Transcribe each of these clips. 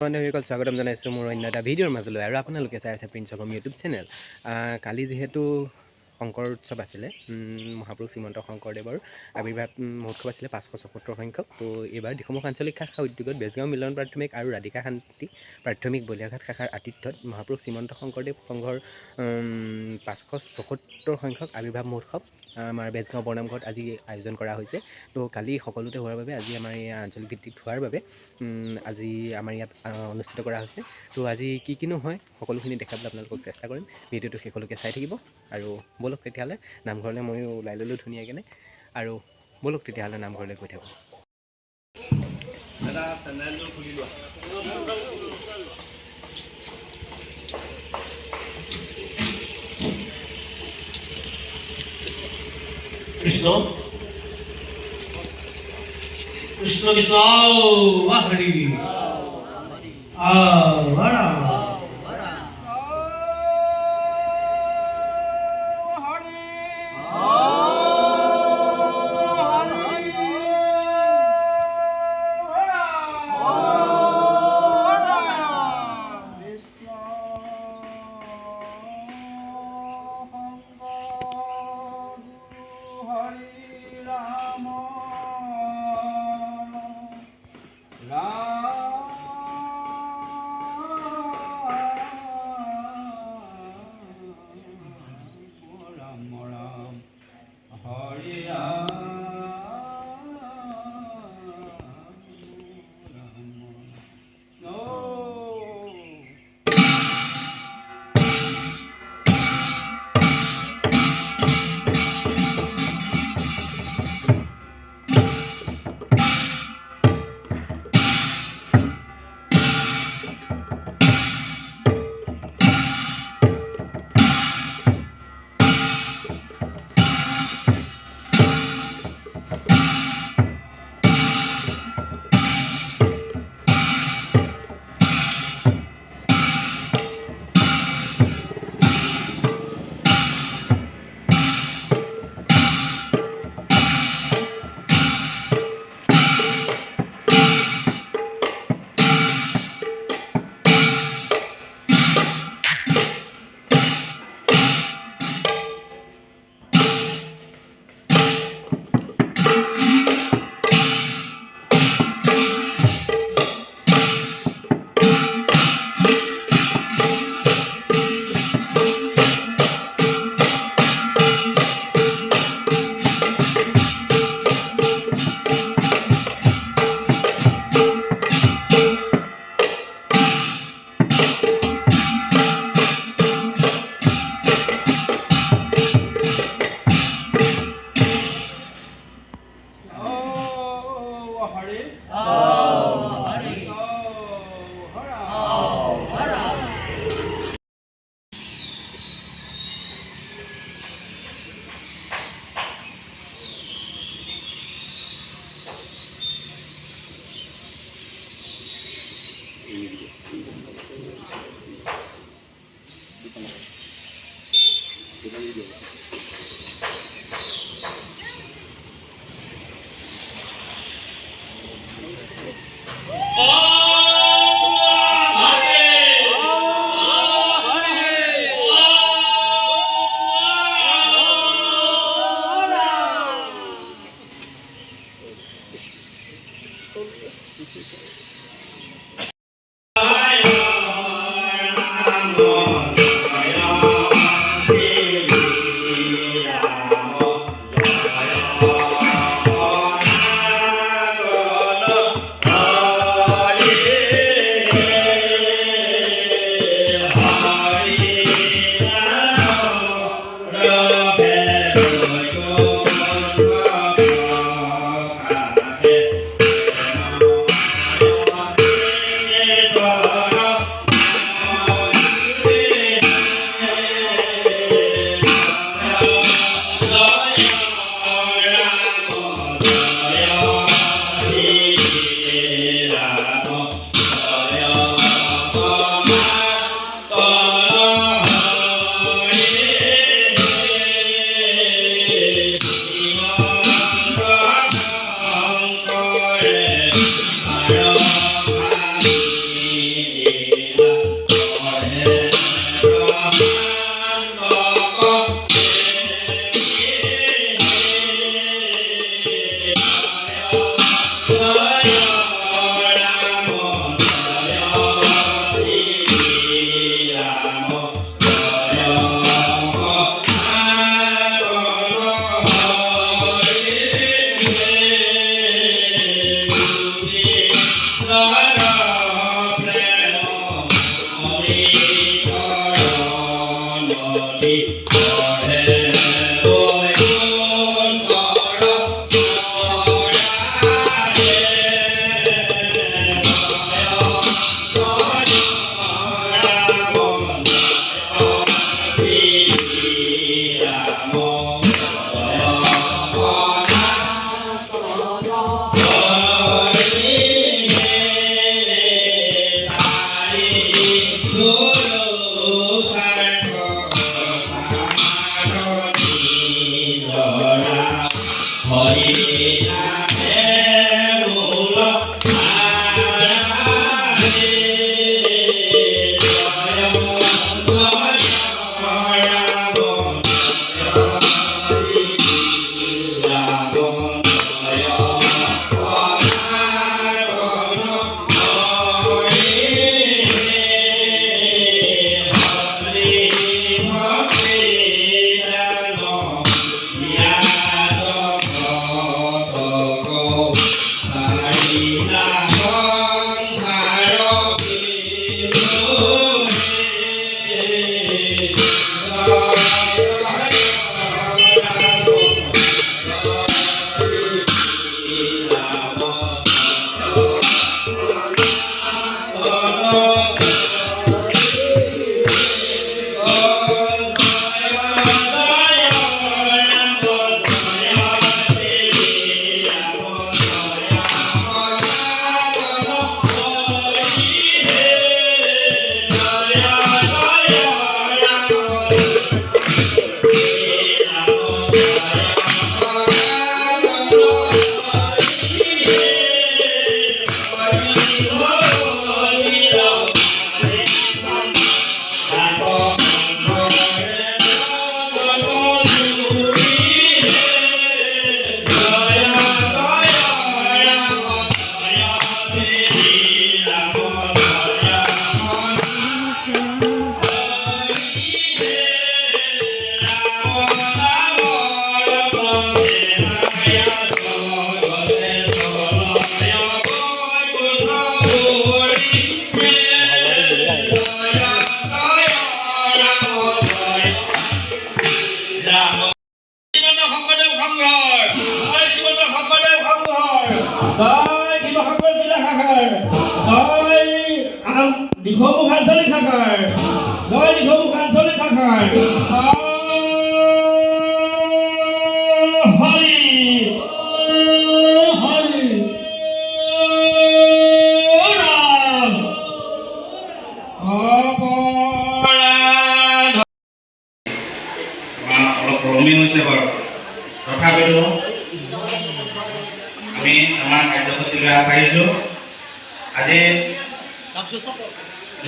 বান্ধৱীসকল স্বাগতম জনাইছোঁ মোৰ অন্য এটা ভিডিঅ'ৰ মাজলৈ আৰু আপোনালোকে চাই আছে প্ৰিন্স অসম ইউটিউব চেনেল। কালি যিহেতু শংকৰ উৎসৱ আছিলে, মহাপুৰুষ শ্ৰীমন্ত শংকৰদেৱৰ আৱিৰ্ভাৱ মহোৎসৱ আছিলে 574 সংখ্যক। তো এইবাৰ দিখৌমুখ আঞ্চলিক শাখা উদ্যোগত বেজগাঁও মিলন প্ৰাথমিক আৰু ৰাধিকা শান্তি প্ৰাথমিক বলিয়াঘাট শাখাৰ আতিথ্যত মহাপুৰুষ শ্ৰীমন্ত শংকৰদেৱ সংঘৰ 574 সংখ্যক আৱিৰ্ভাৱ মহোৎসৱ আমাৰ বেজগাঁও বৰনামঘৰত আজি আয়োজন কৰা হৈছে। তো কালি সকলোতে হোৱাৰ বাবে আজি আমাৰ এই আঞ্চলিক ভিত্তিত হোৱাৰ বাবে আজি আমাৰ ইয়াত অনুষ্ঠিত কৰা হৈছে। তো আজি কিনো হয় সকলোখিনি দেখাবলৈ আপোনালোকক চেষ্টা কৰিম। ভিডিঅ'টো শেষলৈকে চাই থাকিব আৰু ব'লক তেতিয়াহ'লে নামঘৰলৈ ময়ো ওলাই ল'লোঁ ধুনীয়াকৈ আৰু ব'লক তেতিয়াহ'লে নামঘৰলৈ গৈ থাকোঁ। দাদা চেনেলটো খুলি লোৱা। কৃষ্ণ কৃষ্ণ কৃষ্ণ হৰি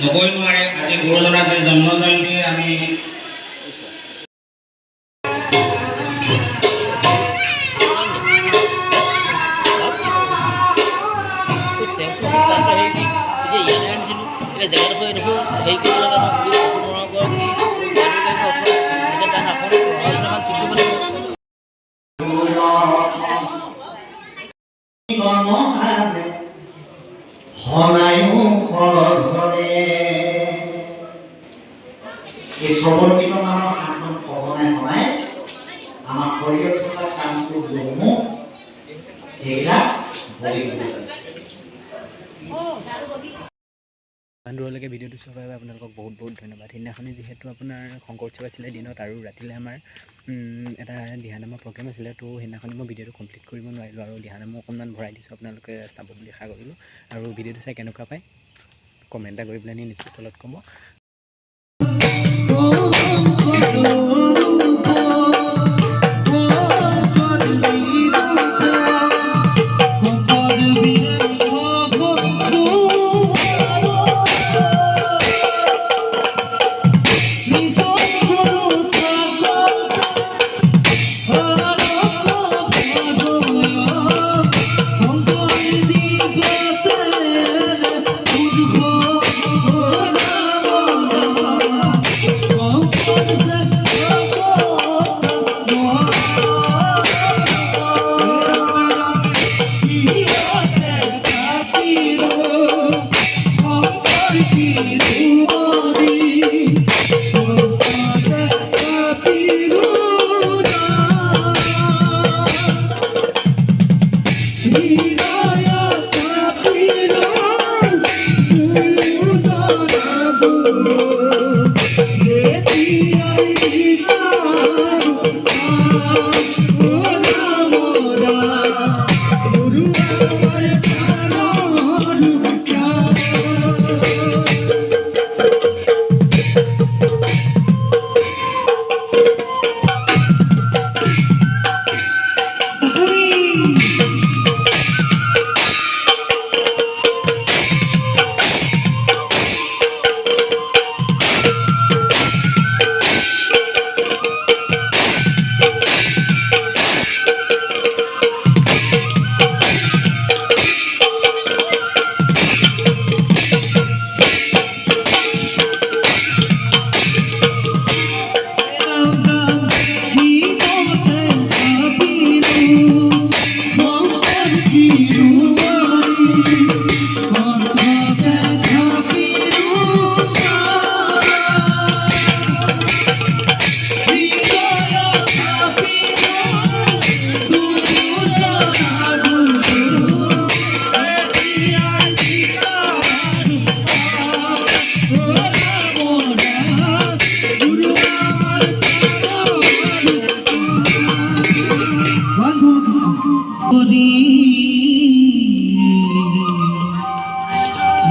নবই নোৱাৰে আজি গুৰুজনাৰ যে জন্ম জয়ন্তী আমি এই শ্ৰৱণ কীৰ্তনৰ হাতত সঘনাই সঘনাই আমাৰ শৰীৰত থকা কামটো জমু এইবিলাক বলি ইমান দূৰলৈকে ভিডিঅ'টো চোৱাৰ বাবে আপোনালোকক বহুত বহুত ধন্যবাদ। সেইদিনাখনি যিহেতু আপোনাৰ শংকৰ উৎসৱ আছিলে দিনত আৰু ৰাতিলৈ আমাৰ এটা দিহানামৰ প্ৰগ্ৰেম আছিলে, তো সেইদিনাখনি মই ভিডিঅ'টো কমপ্লিট কৰিব নোৱাৰিলোঁ আৰু দিহানামো অকণমান ভৰাই দিছোঁ, আপোনালোকে চাব বুলি আশা কৰিলোঁ। আৰু ভিডিঅ'টো চাই কেনেকুৱা পায় কমেণ্ট এটা কৰি পেলাই নিশ্চয় তলত ক'ব।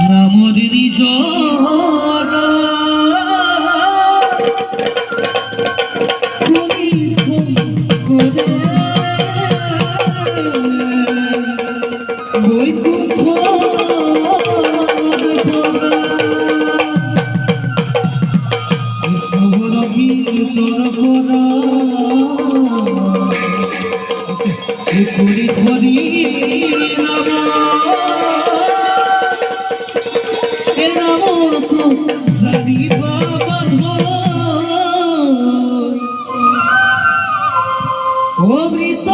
নামর নিজন করে বৈকুণ্ঠ করি ধরি জানি বাবা অমৃত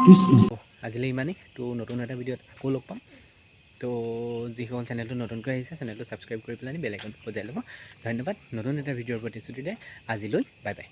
কৃষ্ণ। আজিলৈ ইমানেই। তো নতুন এটা ভিডিঅ'ত আকৌ লগ পাম। তো যিসকল চেনেলটো নতুনকৈ আহিছে চেনেলটো ছাবস্ক্ৰাইব কৰি পেলাই বেল আইকনটো বজাই ল'ব। ধন্যবাদ। নতুন এটা ভিডিঅ'ৰ প্ৰতিশ্ৰুতিৰে আজিলৈ বাই বাই।